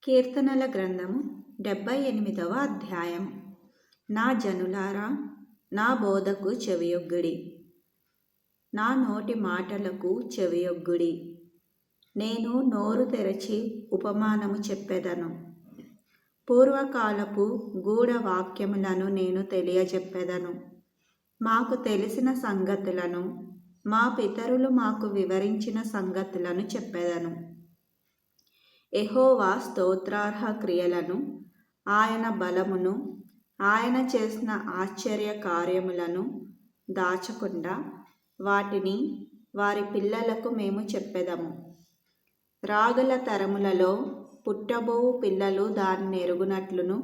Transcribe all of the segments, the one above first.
కీర్తనల గ్రంథము 78వ అధ్యాయం. నా జనులారా, నా బోధకు చెవియొగ్గుడి, నా నోటి మాటలకు చెవియొగ్గుడి. నేను నోరు తెరచి ఉపమానము చెప్పెదను. పూర్వకాలపు గూఢ వాక్యములను నేను తెలియజెప్పెదను. మాకు తెలిసిన సంగతులను, మా పితరులు మాకు వివరించిన సంగతులను చెప్పెదను. యెహోవా స్తోత్రార్హ క్రియలను, ఆయన బలమును, ఆయన చేసిన ఆశ్చర్య కార్యములను దాచకుండా వాటిని వారి పిల్లలకు మేము చెప్పెదము. రాగల తరములలో పుట్టబోవు పిల్లలు దానిని ఎరుగునట్లును,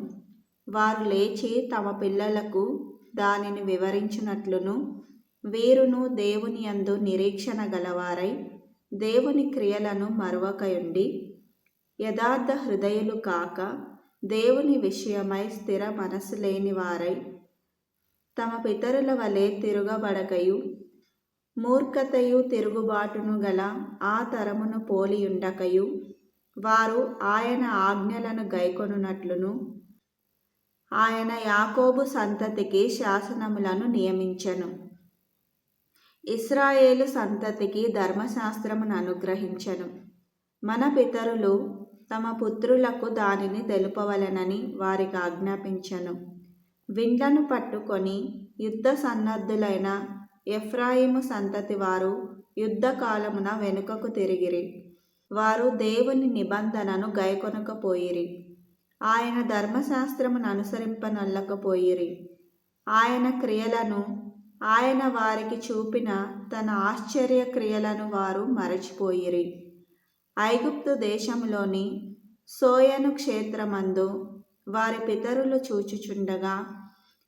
వారు లేచి తమ పిల్లలకు దానిని వివరించునట్లును, వీరును దేవుని యందు నిరీక్షణ గలవారై దేవుని క్రియలను మరువకయుండి, యథార్థ హృదయులు కాక దేవుని విషయమై స్థిర మనస్సు లేని వారై తమ పితరుల వలె తిరుగబడకయు మూర్ఖతయు తిరుగుబాటును గల ఆ తరమును పోలియుండకయు, వారు ఆయన ఆజ్ఞలను గైకొనున్నట్లును ఆయన యాకోబు సంతతికి శాసనములను నియమించెను. ఇశ్రాయేలు సంతతికి ధర్మశాస్త్రమును అనుగ్రహించెను. మన పితరులు తమ పుత్రులకు దానిని తెలుపవలెనని వారికి ఆజ్ఞాపించెను. విండ్లను పట్టుకొని యుద్ధ సన్నద్ధులైన ఎఫ్రాయిము సంతతి వారు యుద్ధకాలమున వెనుకకు తిరిగిరి. వారు దేవుని నిబంధనను గైకొనకపోయిరి. ఆయన ధర్మశాస్త్రమును అనుసరింపనొల్లకపోయిరి. ఆయన క్రియలను, ఆయన వారికి చూపిన తన ఆశ్చర్య క్రియలను వారు మరచిపోయిరి. ఐగుప్తు దేశములోని సోయను క్షేత్రమందు వారి పితరులు చూచుచుండగా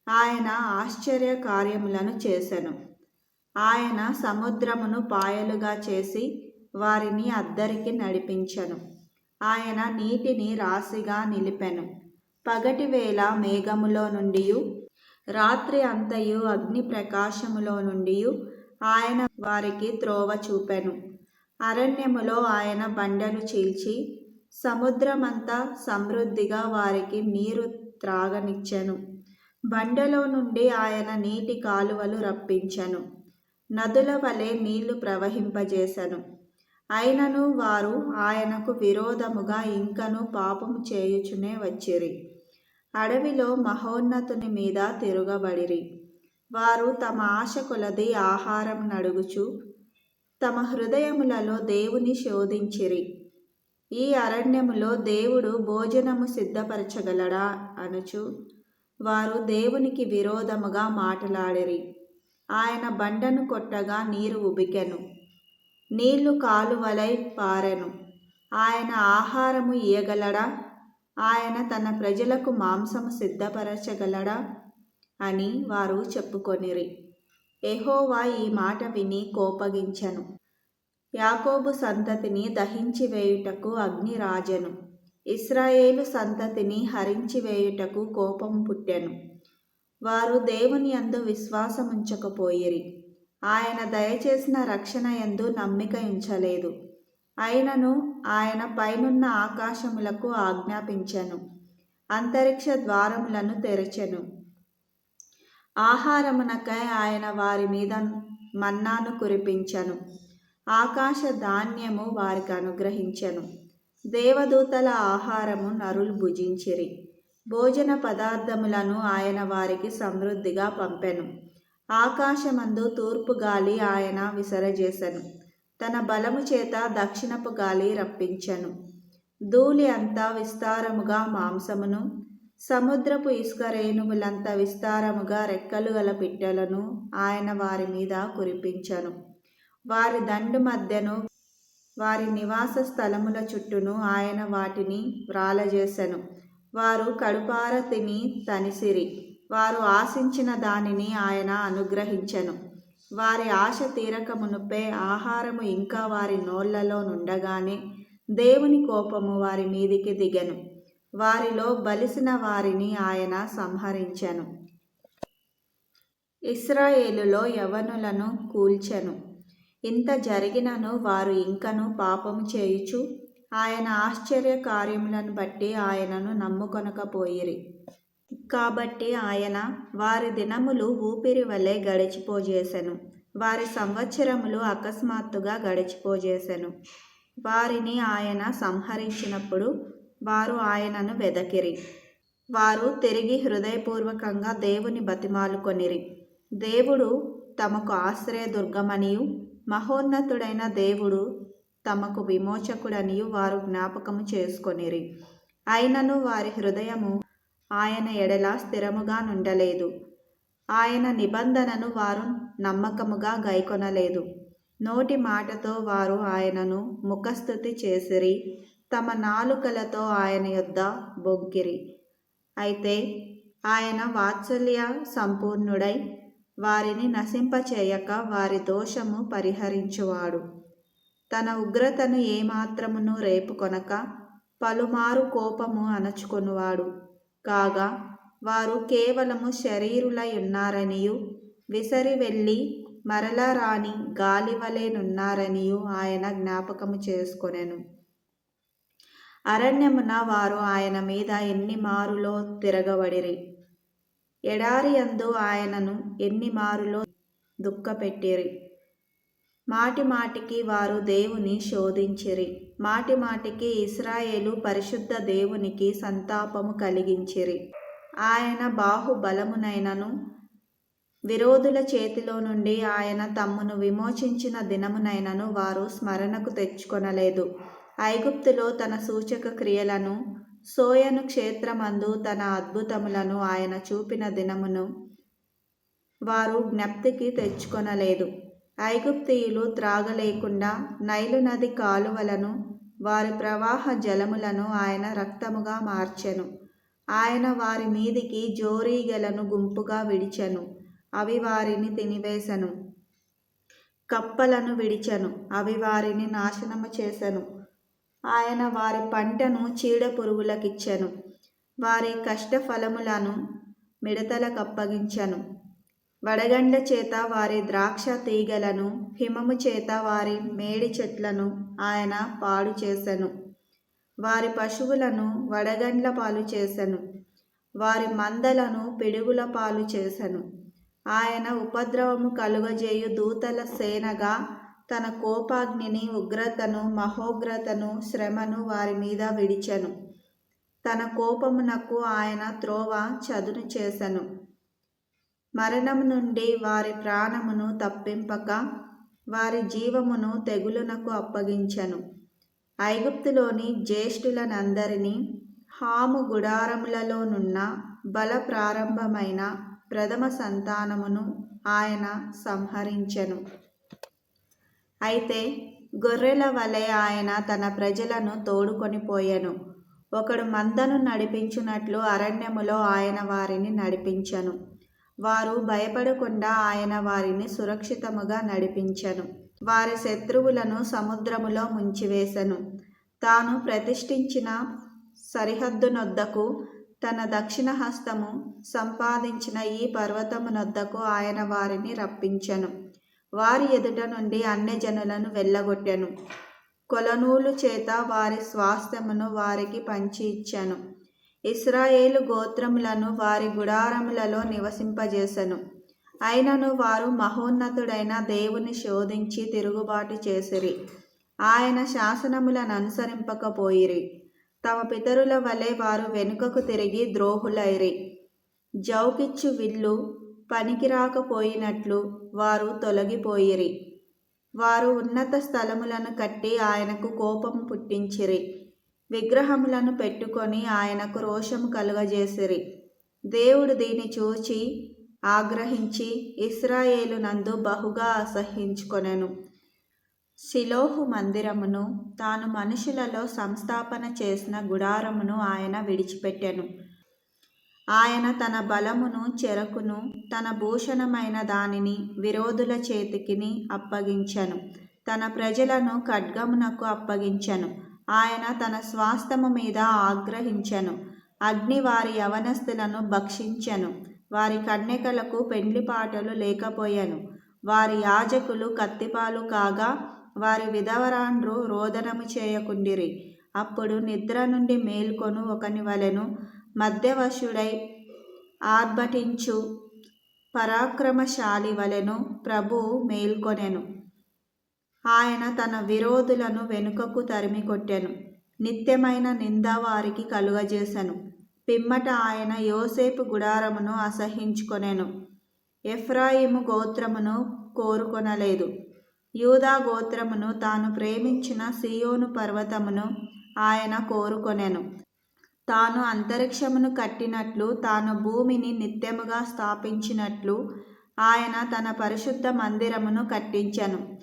ఆయన ఆశ్చర్య కార్యములను చేసెను. ఆయన సముద్రమును పాయలుగా చేసి వారిని అద్దరికి నడిపించెను. ఆయన నీటిని రాశిగా నిలిపెను. పగటి వేళ మేఘములో నుండియు రాత్రి అంతయు అగ్ని ప్రకాశములో నుండియు ఆయన వారికి త్రోవ చూపెను. అరణ్యములో ఆయన బండను చీల్చి సముద్రమంతా సమృద్ధిగా వారికి నీరు త్రాగనిచ్చెను. బండలో నుండి ఆయన నీటి కాలువలు రప్పించెను. నదుల వలె నీళ్లు ప్రవహింపజేసెను. అయినను వారు ఆయనకు విరోధముగా ఇంకను పాపము చేయుచునే వచ్చిరి. అడవిలో మహోన్నతుని మీద తిరుగబడిరి. వారు తమ ఆశ కొలది ఆహారం నడుగుచు తమ హృదయములలో దేవుని శోధించిరి. ఈ అరణ్యములో దేవుడు భోజనము సిద్ధపరచగలడా అనుచు వారు దేవునికి విరోధముగా మాటలాడిరి. ఆయన బండను కొట్టగా నీరు ఉబికెను, నీళ్లు కాలువలై పారెను. ఆయన ఆహారము ఇయ్యగలడా? ఆయన తన ప్రజలకు మాంసము సిద్ధపరచగలడా అని వారు చెప్పుకొనిరి. యెహోవా ఈ మాట విని కోపగించెను. యాకోబు సంతతిని దహించి వేయుటకు అగ్ని రాజెను. ఇశ్రాయేలు సంతతిని హరించి వేయుటకు కోపము పుట్టెను. వారు దేవుని యందు విశ్వాసముంచకపోయిరి. ఆయన దయచేసిన రక్షణ యందు నమ్మిక ఉంచలేదు. అయినను ఆయన పైనున్న ఆకాశములకు ఆజ్ఞాపించెను, అంతరిక్ష ద్వారములను తెరచెను. ఆహారమునకై ఆయన వారి మీద మన్నాను కురిపించెను. ఆకాశ ధాన్యము వారికి అనుగ్రహించెను. దేవదూతల ఆహారము నరులు భుజించిరి. భోజన పదార్థములను ఆయన వారికి సమృద్ధిగా పంపెను. ఆకాశమందు తూర్పు గాలి ఆయన విసరజేసెను. తన బలము చేత దక్షిణపు గాలి రప్పించెను. ధూళి అంతా విస్తారముగా మాంసమును, సముద్రపు ఇసుక రేణువులంత విస్తారముగా రెక్కలు గల పిట్టలను ఆయన వారి మీద కురిపించెను. వారి దండు మధ్యను వారి నివాస స్థలముల చుట్టూను ఆయన వాటిని వ్రాలజేసెను. వారు కడుపార తిని తనిసిరి. వారు ఆశించిన దానిని ఆయన అనుగ్రహించెను. వారి ఆశ తీరక మునుపే ఆహారము ఇంకా వారి నోళ్లలో నుండగానే దేవుని కోపము వారి మీదికి దిగెను. వారిలో బలిసిన వారిని ఆయన సంహరించెను. ఇశ్రాయేలులో యవనులను కూల్చెను. ఇంత జరిగినను వారు ఇంకను పాపము చేయుచు ఆయన ఆశ్చర్య కార్యములను బట్టి ఆయనను నమ్ముకొనకపోయిరి. కాబట్టి ఆయన వారి దినములు ఊపిరి వలె గడిచిపోజేసెను. వారి సంవత్సరములు అకస్మాత్తుగా గడిచిపోజేసెను. వారిని ఆయన సంహరించినప్పుడు వారు ఆయనను వెదకిరి. వారు తిరిగి హృదయపూర్వకంగా దేవుని బతిమాలుకొనిరి. దేవుడు తమకు ఆశ్రయదుర్గమనియు మహోన్నతుడైన దేవుడు తమకు విమోచకుడనియు వారు జ్ఞాపకము చేసుకొనిరి. అయినను వారి హృదయము ఆయన ఎడల స్థిరముగా నుండలేదు. ఆయన నిబంధనను వారు నమ్మకముగా గైకొనలేదు. నోటి మాటతో వారు ఆయనను ముఖస్తుతి చేసిరి, తమ నాలుకలతో ఆయన యొద్ద బొగ్గిరి. అయితే ఆయన వాత్సల్య సంపూర్ణుడై వారిని నశింపచేయక వారి దోషము పరిహరించువాడు. తన ఉగ్రతను ఏమాత్రమును రేపుకొనక పలుమారు కోపము అణచుకొనువాడు. కాగా వారు కేవలము శరీరులై ఉన్నారనియు విసరి వెళ్ళి మరల రాని గాలివలెనున్నారనియు ఆయన జ్ఞాపకము చేసుకొనెను. అరణ్యమున వారు ఆయన మీద ఎన్ని మారులో తిరగబడిరి. ఎడారి యందు ఆయనను ఎన్ని మారులో దుఃఖపెట్టిరి. మాటి మాటికి వారు దేవుని శోధించిరి. మాటి మాటికి ఇశ్రాయేలు పరిశుద్ధ దేవునికి సంతాపము కలిగించిరి. ఆయన బాహుబలమునైనను విరోధుల చేతిలో నుండి ఆయన తమ్మును విమోచించిన దినమునైనను వారు స్మరణకు తెచ్చుకొనలేదు. ఐగుప్తులో తన సూచక క్రియలను, సోయను క్షేత్రమందు తన అద్భుతములను ఆయన చూపిన దినమును వారు జ్ఞప్తికి తెచ్చుకొనలేదు. ఐగుప్తీయులు త్రాగలేకుండా నైలు నది కాలువలను, వారి ప్రవాహ జలములను ఆయన రక్తముగా మార్చెను. ఆయన వారి మీదికి జోరీగలను గుంపుగా విడిచెను, అవి వారిని తినివేశను. కప్పలను విడిచెను, అవి వారిని నాశనము చేసెను. ఆయన వారి పంటను చీడ పురుగులకిచ్చెను, వారి కష్టఫలములను మిడతలకప్పగించెను. వడగండ్ల చేత వారి ద్రాక్ష తీగలను, హిమము చేత వారి మేడి చెట్లను ఆయన పాడు చేసెను. వారి పశువులను వడగండ్ల పాలు చేసెను, వారి మందలను పిడుగుల పాలు చేసెను. ఆయన ఉపద్రవము కలుగజేయు దూతల సేనగా తన కోపాగ్నిని, ఉగ్రతను, మహోగ్రతను, శ్రమను వారి మీద విడిచెను. తన కోపమునకు ఆయన త్రోవ చదును చేసెను. మరణము నుండి వారి ప్రాణమును తప్పింపక వారి జీవమును తెగులునకు అప్పగించెను. ఐగుప్తులోని జ్యేష్ఠులనందరినీ, హాము గుడారములలోనున్న బల ప్రారంభమైన ప్రథమ సంతానమును ఆయన సంహరించెను. అయితే గొర్రెల వలె ఆయన తన ప్రజలను తోడుకొనిపోయెను. ఒకడు మందను నడిపించున్నట్లు అరణ్యములో ఆయన వారిని నడిపించెను. వారు భయపడకుండా ఆయన వారిని సురక్షితముగా నడిపించెను. వారి శత్రువులను సముద్రములో ముంచివేశెను. తాను ప్రతిష్ఠించిన సరిహద్దునొద్దకు, తన దక్షిణ హస్తము సంపాదించిన ఈ పర్వతమునొద్దకు ఆయన వారిని రప్పించెను. వారి ఎదుట నుండి అన్యజనులను వెళ్ళగొట్టెను. కొలనూలు చేత వారి స్వాస్థ్యమును వారికి పంచి ఇచ్చెను. ఇశ్రాయేలు గోత్రములను వారి గుడారములలో నివసింపజేసెను. అయినను వారు మహోన్నతుడైన దేవుని శోధించి తిరుగుబాటు చేసిరి. ఆయన శాసనములను అనుసరింపకపోయిరి. తమ పితరుల వలె వారు వెనుకకు తిరిగి ద్రోహులైరి. జౌకిచ్చు విల్లు పనికిరాకపోయినట్లు వారు తొలగిపోయిరి. వారు ఉన్నత స్థలములను కట్టి ఆయనకు కోపము పుట్టించిరి. విగ్రహములను పెట్టుకొని ఆయనకు రోషము కలుగజేసిరి. దేవుడు దీని చూచి ఆగ్రహించి ఇశ్రాయేలునందు బహుగా అసహ్యించుకొనెను. షిలోహు మందిరమును, తాను మనుషులలో సంస్థాపన చేసిన గుడారమును ఆయన విడిచిపెట్టెను. ఆయన తన బలమును, చెరకును, తన భూషణమైన దానిని విరోధుల చేతికిని అప్పగించెను. తన ప్రజలను ఖడ్గమునకు అప్పగించెను. ఆయన తన స్వాస్థ్యము మీద ఆగ్రహించెను. అగ్ని వారి యవనస్తులను భక్షించెను. వారి కన్యకలకు పెండ్లిపాటలు లేకపోయెను. వారి యాజకులు కత్తిపాలు కాగా వారి విధవరాండ్రు రోదనము చేయకుండిరి. అప్పుడు నిద్ర నుండి మేల్కొను ఒకని వలెను మధ్యవశుడై ఆర్భటించు పరాక్రమశాలి వలెను ప్రభువు మేల్కొనెను. ఆయన తన విరోధులను వెనుకకు తరిమి కొట్టెను. నిత్యమైన నింద వారికి కలుగజేసెను. పిమ్మట ఆయన యోసేపు గుడారమును అసహ్యించుకొనెను. ఎఫ్రాయిము గోత్రమును కోరుకొనలేదు. యూదా గోత్రమును తాను ప్రేమించిన సీయోను పర్వతమును ఆయన కోరుకొనెను. తాను అంతరిక్షమును కట్టినట్లు, తాను భూమిని నిత్యముగా స్థాపించినట్లు ఆయన తన పరిశుద్ధ మందిరమును కట్టించెను.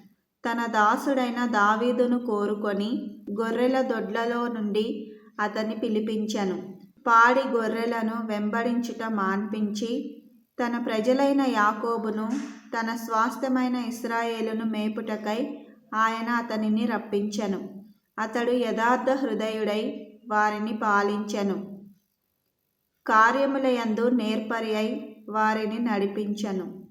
తన దాసుడైన దావీదును కోరుకొని గొర్రెల దొడ్లలో నుండి అతని పిలిపించెను. పాడి గొర్రెలను వెంబడించుట మాన్పించి తన ప్రజలైన యాకోబును, తన స్వాస్థ్యమైన ఇశ్రాయేలును మేపుటకై ఆయన అతనిని రప్పించెను. అతడు యథార్థ హృదయుడై వారిని పాలించెను. కార్యములయందు నేర్పరి అయి వారిని నడిపించెను.